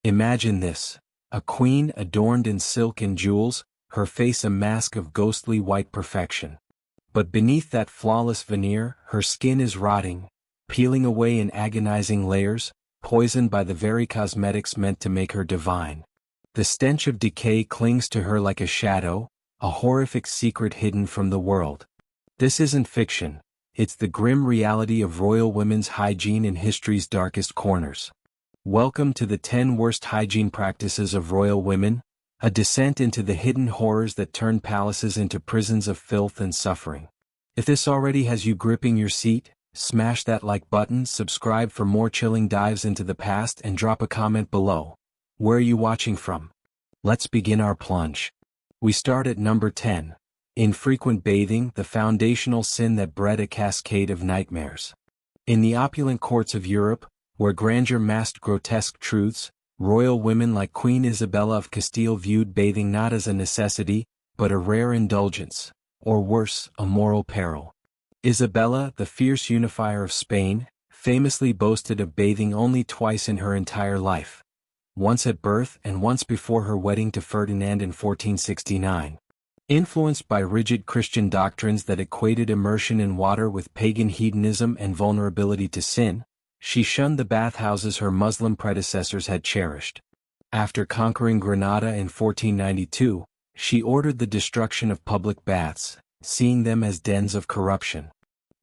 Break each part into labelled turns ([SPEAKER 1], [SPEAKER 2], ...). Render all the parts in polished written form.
[SPEAKER 1] Imagine this: a queen adorned in silk and jewels, her face a mask of ghostly white perfection. But beneath that flawless veneer, her skin is rotting, peeling away in agonizing layers, poisoned by the very cosmetics meant to make her divine. The stench of decay clings to her like a shadow, a horrific secret hidden from the world. This isn't fiction, it's the grim reality of royal women's hygiene in history's darkest corners. Welcome to the 10 worst hygiene practices of royal women, a descent into the hidden horrors that turn palaces into prisons of filth and suffering. If this already has you gripping your seat, smash that like button, subscribe for more chilling dives into the past, and drop a comment below. Where are you watching from? Let's begin our plunge. We start at number 10. Infrequent bathing, the foundational sin that bred a cascade of nightmares. In the opulent courts of Europe, where grandeur masked grotesque truths, royal women like Queen Isabella of Castile viewed bathing not as a necessity, but a rare indulgence, or worse, a moral peril. Isabella, the fierce unifier of Spain, famously boasted of bathing only twice in her entire life. Once at birth and once before her wedding to Ferdinand in 1469. Influenced by rigid Christian doctrines that equated immersion in water with pagan hedonism and vulnerability to sin, she shunned the bathhouses her Muslim predecessors had cherished. After conquering Granada in 1492, she ordered the destruction of public baths, seeing them as dens of corruption.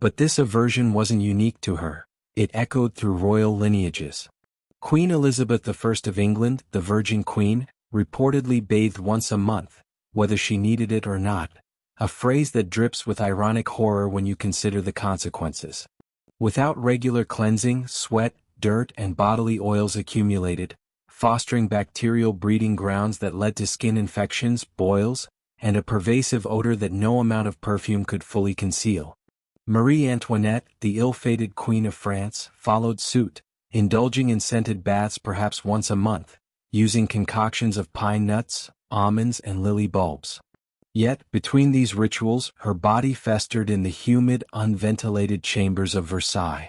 [SPEAKER 1] But this aversion wasn't unique to her, it echoed through royal lineages. Queen Elizabeth I of England, the Virgin Queen, reportedly bathed once a month, whether she needed it or not, a phrase that drips with ironic horror when you consider the consequences. Without regular cleansing, sweat, dirt, and bodily oils accumulated, fostering bacterial breeding grounds that led to skin infections, boils, and a pervasive odor that no amount of perfume could fully conceal. Marie Antoinette, the ill-fated Queen of France, followed suit, indulging in scented baths perhaps once a month, using concoctions of pine nuts, almonds, and lily bulbs. Yet, between these rituals, her body festered in the humid, unventilated chambers of Versailles.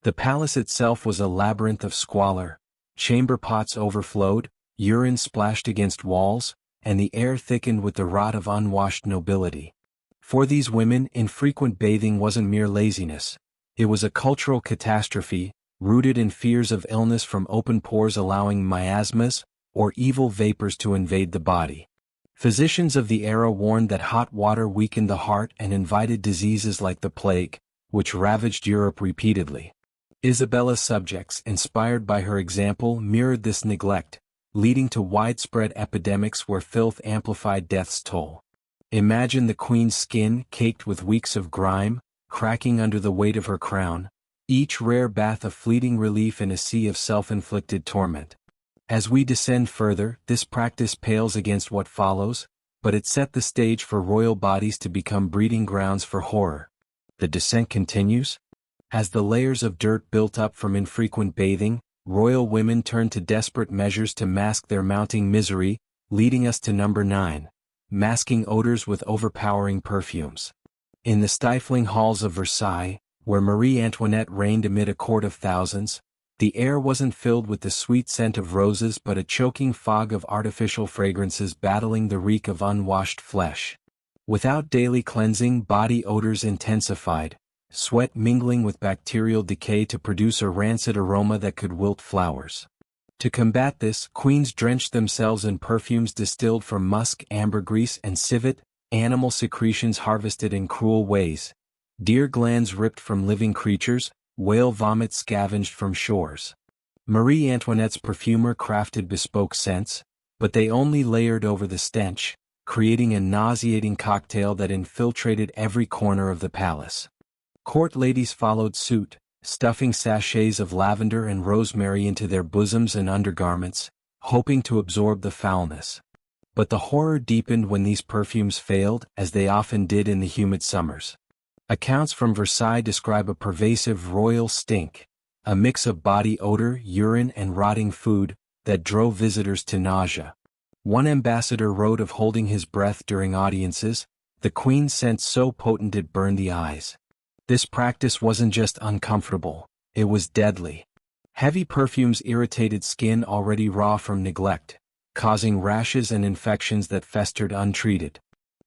[SPEAKER 1] The palace itself was a labyrinth of squalor. Chamber pots overflowed, urine splashed against walls, and the air thickened with the rot of unwashed nobility. For these women, infrequent bathing wasn't mere laziness. It was a cultural catastrophe, rooted in fears of illness from open pores allowing miasmas, or evil vapors to invade the body. Physicians of the era warned that hot water weakened the heart and invited diseases like the plague, which ravaged Europe repeatedly. Isabella's subjects, inspired by her example, mirrored this neglect, leading to widespread epidemics where filth amplified death's toll. Imagine the queen's skin caked with weeks of grime, cracking under the weight of her crown, each rare bath a fleeting relief in a sea of self-inflicted torment. As we descend further, this practice pales against what follows, but it set the stage for royal bodies to become breeding grounds for horror. The descent continues. As the layers of dirt built up from infrequent bathing, royal women turned to desperate measures to mask their mounting misery, leading us to number 9. Masking odors with overpowering perfumes. In the stifling halls of Versailles, where Marie Antoinette reigned amid a court of thousands, the air wasn't filled with the sweet scent of roses but a choking fog of artificial fragrances battling the reek of unwashed flesh. Without daily cleansing, body odors intensified, sweat mingling with bacterial decay to produce a rancid aroma that could wilt flowers. To combat this, queens drenched themselves in perfumes distilled from musk, ambergris, and civet, animal secretions harvested in cruel ways, deer glands ripped from living creatures, whale vomit scavenged from shores. Marie Antoinette's perfumer crafted bespoke scents, but they only layered over the stench, creating a nauseating cocktail that infiltrated every corner of the palace. Court ladies followed suit, stuffing sachets of lavender and rosemary into their bosoms and undergarments, hoping to absorb the foulness. But the horror deepened when these perfumes failed, as they often did in the humid summers. Accounts from Versailles describe a pervasive royal stink, a mix of body odor, urine, and rotting food, that drove visitors to nausea. One ambassador wrote of holding his breath during audiences, the queen's scent so potent it burned the eyes. This practice wasn't just uncomfortable, it was deadly. Heavy perfumes irritated skin already raw from neglect, causing rashes and infections that festered untreated.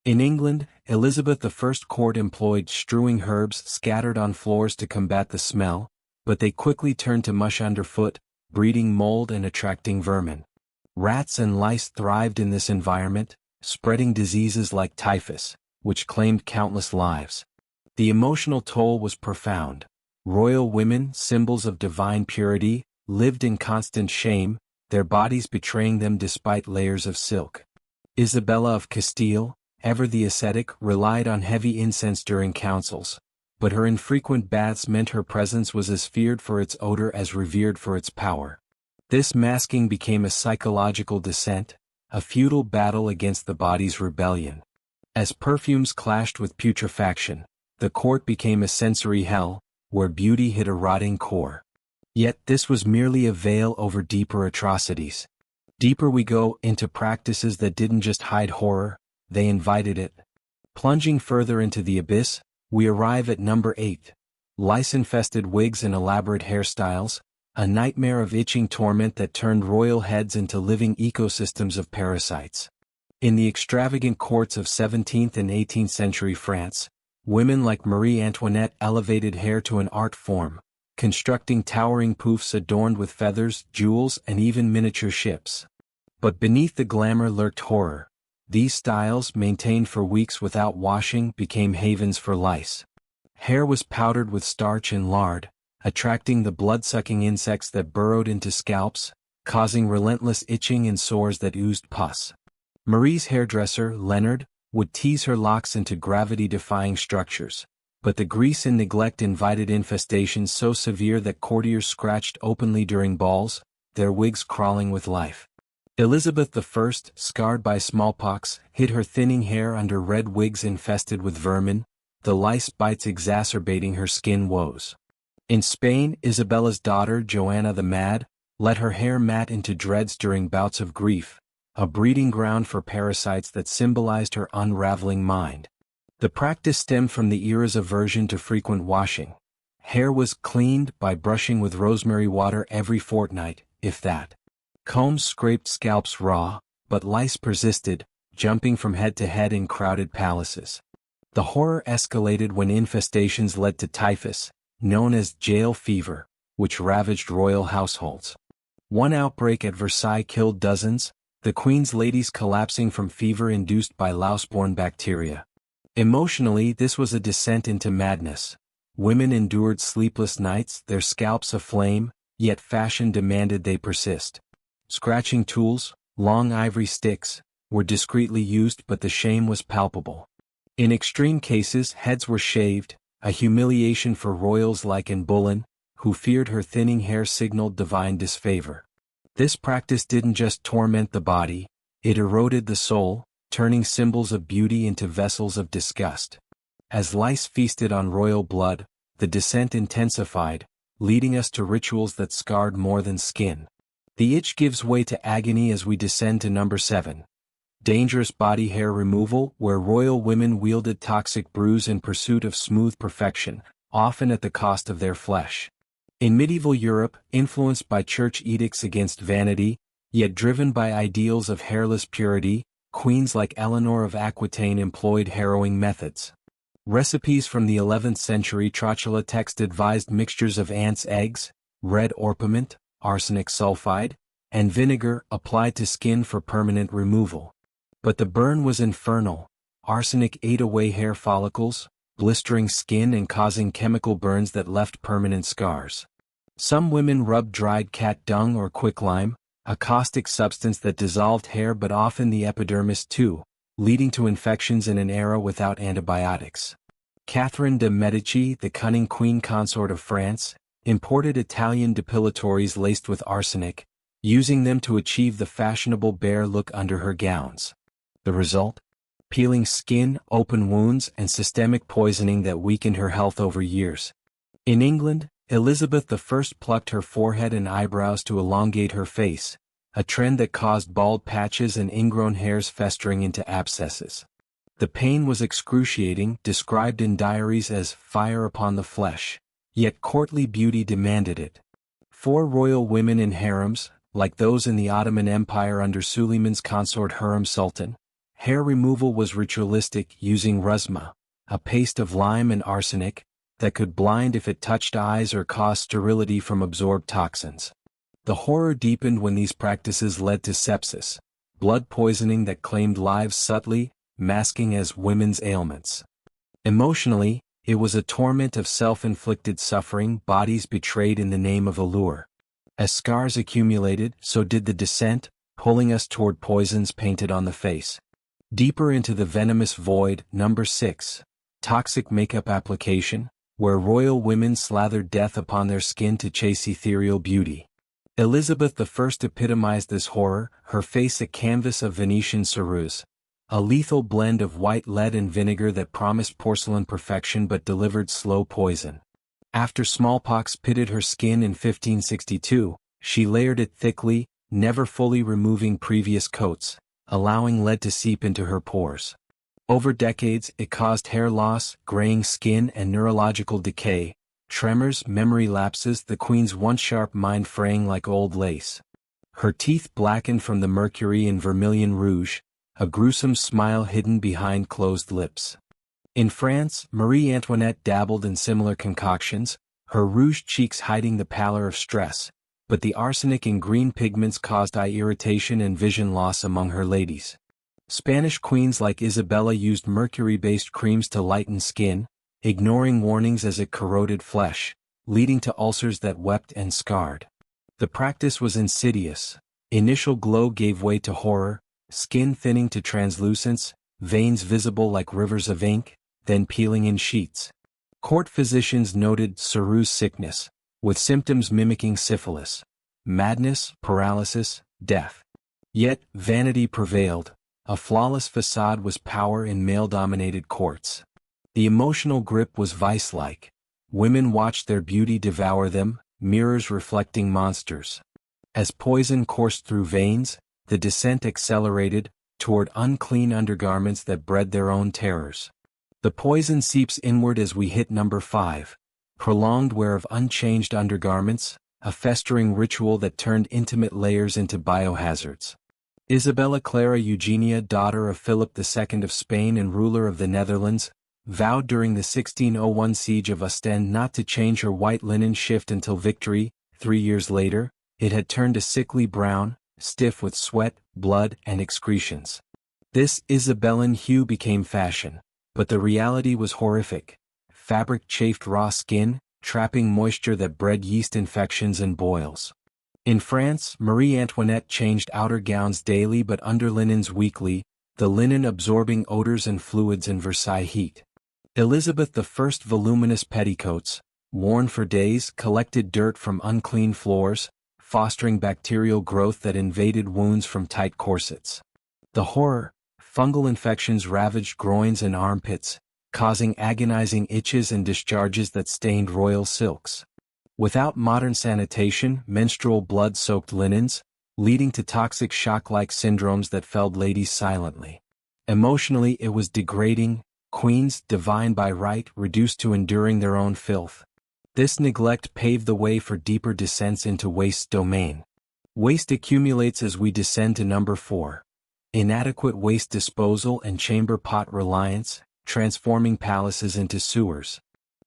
[SPEAKER 1] In England, Elizabeth I's court employed strewing herbs scattered on floors to combat the smell, but they quickly turned to mush underfoot, breeding mold and attracting vermin. Rats and lice thrived in this environment, spreading diseases like typhus, which claimed countless lives. The emotional toll was profound. Royal women, symbols of divine purity, lived in constant shame, their bodies betraying them despite layers of silk. Isabella of Castile, ever the ascetic, relied on heavy incense during councils, but her infrequent baths meant her presence was as feared for its odor as revered for its power. This masking became a psychological descent, a futile battle against the body's rebellion. As perfumes clashed with putrefaction, the court became a sensory hell, where beauty hit a rotting core. Yet this was merely a veil over deeper atrocities. Deeper we go into practices that didn't just hide horror, they invited it. Plunging further into the abyss, we arrive at number 8. Lice-infested wigs and elaborate hairstyles, a nightmare of itching torment that turned royal heads into living ecosystems of parasites. In the extravagant courts of 17th and 18th century France, women like Marie Antoinette elevated hair to an art form, constructing towering poofs adorned with feathers, jewels, and even miniature ships. But beneath the glamour lurked horror. These styles, maintained for weeks without washing, became havens for lice. Hair was powdered with starch and lard, attracting the blood-sucking insects that burrowed into scalps, causing relentless itching and sores that oozed pus. Marie's hairdresser, Leonard, would tease her locks into gravity-defying structures, but the grease and neglect invited infestations so severe that courtiers scratched openly during balls, their wigs crawling with life. Elizabeth I, scarred by smallpox, hid her thinning hair under red wigs infested with vermin, the lice bites exacerbating her skin woes. In Spain, Isabella's daughter, Joanna the Mad, let her hair mat into dreads during bouts of grief, a breeding ground for parasites that symbolized her unraveling mind. The practice stemmed from the era's aversion to frequent washing. Hair was cleaned by brushing with rosemary water every fortnight, if that. Combs scraped scalps raw, but lice persisted, jumping from head to head in crowded palaces. The horror escalated when infestations led to typhus, known as jail fever, which ravaged royal households. One outbreak at Versailles killed dozens, the Queen's ladies collapsing from fever induced by louse-borne bacteria. Emotionally, this was a descent into madness. Women endured sleepless nights, their scalps aflame, yet fashion demanded they persist. Scratching tools, long ivory sticks, were discreetly used, but the shame was palpable. In extreme cases, heads were shaved, a humiliation for royals like Anne Boleyn, who feared her thinning hair signaled divine disfavor. This practice didn't just torment the body, it eroded the soul, turning symbols of beauty into vessels of disgust. As lice feasted on royal blood, the descent intensified, leading us to rituals that scarred more than skin. The itch gives way to agony as we descend to number 7. Dangerous body hair removal, where royal women wielded toxic brews in pursuit of smooth perfection, often at the cost of their flesh. In medieval Europe, influenced by church edicts against vanity, yet driven by ideals of hairless purity, queens like Eleanor of Aquitaine employed harrowing methods. Recipes from the 11th century Trotula text advised mixtures of ants' eggs, red orpiment, arsenic sulfide, and vinegar applied to skin for permanent removal. But the burn was infernal. Arsenic ate away hair follicles, blistering skin and causing chemical burns that left permanent scars. Some women rubbed dried cat dung or quicklime, a caustic substance that dissolved hair but often the epidermis too, leading to infections in an era without antibiotics. Catherine de' Medici, the cunning queen consort of France, imported Italian depilatories laced with arsenic, using them to achieve the fashionable bare look under her gowns. The result? Peeling skin, open wounds, and systemic poisoning that weakened her health over years. In England, Elizabeth I plucked her forehead and eyebrows to elongate her face, a trend that caused bald patches and ingrown hairs festering into abscesses. The pain was excruciating, described in diaries as fire upon the flesh, yet courtly beauty demanded it. 4 royal women in harems, like those in the Ottoman Empire under Suleiman's consort Hurrem Sultan. Hair removal was ritualistic using rusma, a paste of lime and arsenic, that could blind if it touched eyes or cause sterility from absorbed toxins. The horror deepened when these practices led to sepsis, blood poisoning that claimed lives subtly, masking as women's ailments. Emotionally, it was a torment of self-inflicted suffering, bodies betrayed in the name of allure. As scars accumulated, so did the descent, pulling us toward poisons painted on the face. Deeper into the venomous void. Number 6. Toxic makeup application, where royal women slathered death upon their skin to chase ethereal beauty. Elizabeth I epitomized this horror, her face a canvas of Venetian ceruse, a lethal blend of white lead and vinegar that promised porcelain perfection but delivered slow poison. After smallpox pitted her skin in 1562, she layered it thickly, never fully removing previous coats, allowing lead to seep into her pores. Over decades, it caused hair loss, graying skin and neurological decay, tremors, memory lapses, the queen's once sharp mind fraying like old lace. Her teeth blackened from the mercury in vermilion rouge, a gruesome smile hidden behind closed lips. In France, Marie Antoinette dabbled in similar concoctions, her rouged cheeks hiding the pallor of stress, but the arsenic in green pigments caused eye irritation and vision loss among her ladies. Spanish queens like Isabella used mercury-based creams to lighten skin, ignoring warnings as it corroded flesh, leading to ulcers that wept and scarred. The practice was insidious. Initial glow gave way to horror, skin thinning to translucence, veins visible like rivers of ink, then peeling in sheets. Court physicians noted ceruse sickness, with symptoms mimicking syphilis, madness, paralysis, death. Yet, vanity prevailed. A flawless facade was power in male-dominated courts. The emotional grip was vice-like. Women watched their beauty devour them, mirrors reflecting monsters. As poison coursed through veins, the descent accelerated, toward unclean undergarments that bred their own terrors. The poison seeps inward as we hit number 5. Prolonged wear of unchanged undergarments, a festering ritual that turned intimate layers into biohazards. Isabella Clara Eugenia, daughter of Philip II of Spain and ruler of the Netherlands, vowed during the 1601 siege of Ostend not to change her white linen shift until victory. 3 years later, it had turned a sickly brown, stiff with sweat, blood, and excretions. This Isabellan hue became fashion, but the reality was horrific. Fabric chafed raw skin, trapping moisture that bred yeast infections and boils. In France, Marie Antoinette changed outer gowns daily but underlinens weekly, the linen absorbing odors and fluids in Versailles heat. Elizabeth I's voluminous petticoats, worn for days, collected dirt from unclean floors, fostering bacterial growth that invaded wounds from tight corsets. The horror, fungal infections ravaged groins and armpits, causing agonizing itches and discharges that stained royal silks. Without modern sanitation, menstrual blood soaked linens, leading to toxic shock-like syndromes that felled ladies silently. Emotionally, it was degrading, queens, divine by right, reduced to enduring their own filth. This neglect paved the way for deeper descents into waste's domain. Waste accumulates as we descend to number 4. Inadequate waste disposal and chamber pot reliance, transforming palaces into sewers.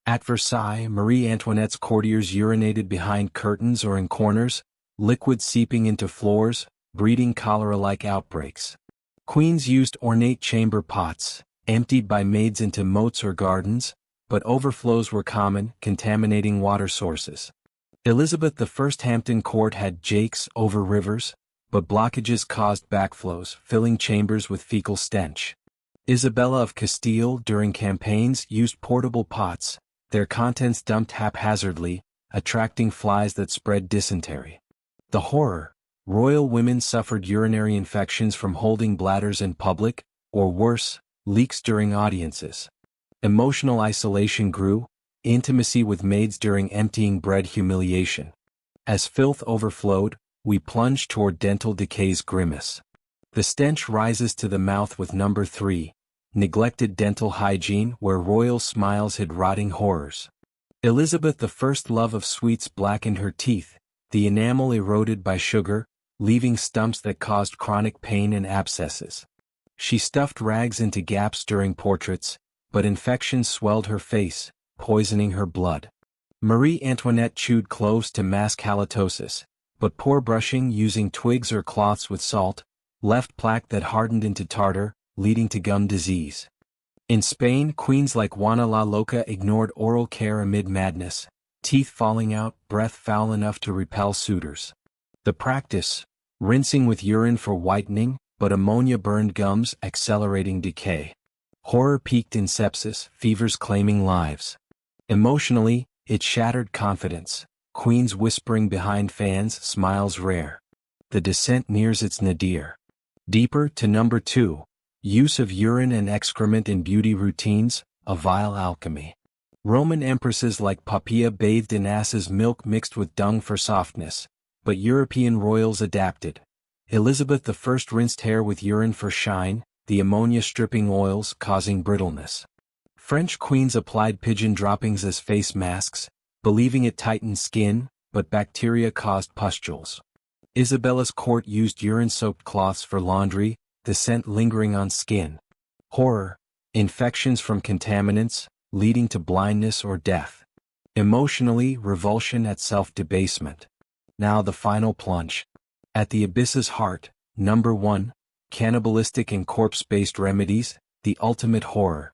[SPEAKER 1] At Versailles, Marie Antoinette's courtiers urinated behind curtains or in corners, liquid seeping into floors, breeding cholera-like outbreaks. Queens used ornate chamber pots, emptied by maids into moats or gardens, but overflows were common, contaminating water sources. Elizabeth I's Hampton Court had jakes over rivers, but blockages caused backflows, filling chambers with fecal stench. Isabella of Castile, during campaigns, used portable pots, their contents dumped haphazardly, attracting flies that spread dysentery. The horror: royal women suffered urinary infections from holding bladders in public, or worse, leaks during audiences. Emotional isolation grew, intimacy with maids during emptying bred humiliation. As filth overflowed, we plunged toward dental decay's grimace. The stench rises to the mouth with number 3, neglected dental hygiene, where royal smiles hid rotting horrors. Elizabeth I's love of sweets blackened her teeth, the enamel eroded by sugar, leaving stumps that caused chronic pain and abscesses. She stuffed rags into gaps during portraits, but infections swelled her face, poisoning her blood. Marie Antoinette chewed cloves to mask halitosis, but poor brushing using twigs or cloths with salt left plaque that hardened into tartar, leading to gum disease. In Spain, queens like Juana la Loca ignored oral care amid madness, teeth falling out, breath foul enough to repel suitors. The practice, rinsing with urine for whitening, but ammonia burned gums, accelerating decay. Horror peaked in sepsis, fevers claiming lives. Emotionally, it shattered confidence. Queens whispering behind fans, smiles rare. The descent nears its nadir. Deeper to number 2. Use of urine and excrement in beauty routines, a vile alchemy. Roman empresses like Poppaea bathed in ass's milk mixed with dung for softness, but European royals adapted. Elizabeth I rinsed hair with urine for shine, the ammonia stripping oils causing brittleness. French queens applied pigeon droppings as face masks, believing it tightened skin, but bacteria caused pustules. Isabella's court used urine-soaked cloths for laundry, the scent lingering on skin. Horror, infections from contaminants, leading to blindness or death. Emotionally, revulsion at self-debasement. Now the final plunge. At the abyss's heart, number 1, cannibalistic and corpse-based remedies, the ultimate horror.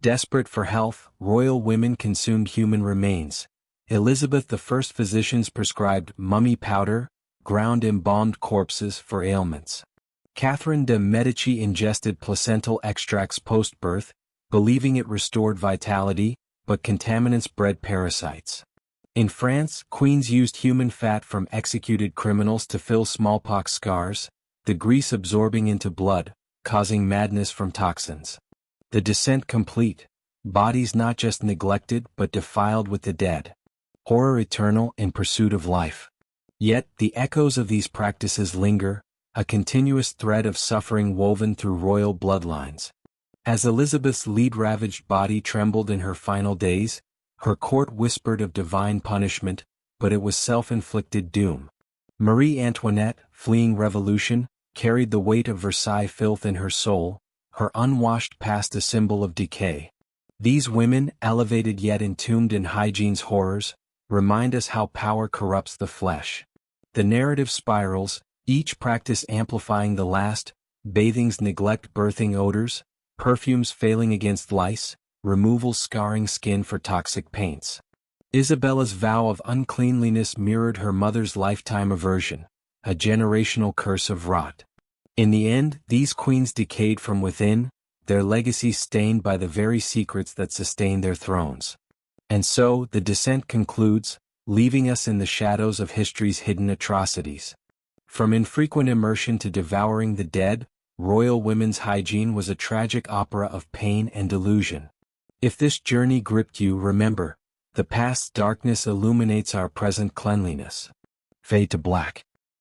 [SPEAKER 1] Desperate for health, royal women consumed human remains. Elizabeth I's physicians prescribed mummy powder, ground embalmed corpses for ailments. Catherine de' Medici ingested placental extracts post-birth, believing it restored vitality, but contaminants bred parasites. In France, queens used human fat from executed criminals to fill smallpox scars, the grease absorbing into blood, causing madness from toxins. The descent complete, bodies not just neglected but defiled with the dead. Horror eternal in pursuit of life. Yet, the echoes of these practices linger, a continuous thread of suffering woven through royal bloodlines. As Elizabeth's lead-ravaged body trembled in her final days, her court whispered of divine punishment, but it was self-inflicted doom. Marie Antoinette, fleeing revolution, carried the weight of Versailles filth in her soul, her unwashed past a symbol of decay. These women, elevated yet entombed in hygiene's horrors, remind us how power corrupts the flesh. The narrative spirals, each practice amplifying the last, bathings neglect birthing odors, perfumes failing against lice, removals scarring skin for toxic paints. Isabella's vow of uncleanliness mirrored her mother's lifetime aversion, a generational curse of rot. In the end, these queens decayed from within, their legacy stained by the very secrets that sustain their thrones. And so, the descent concludes, leaving us in the shadows of history's hidden atrocities. From infrequent immersion to devouring the dead, royal women's hygiene was a tragic opera of pain and delusion. If this journey gripped you, remember, the past's darkness illuminates our present cleanliness. Fade to black.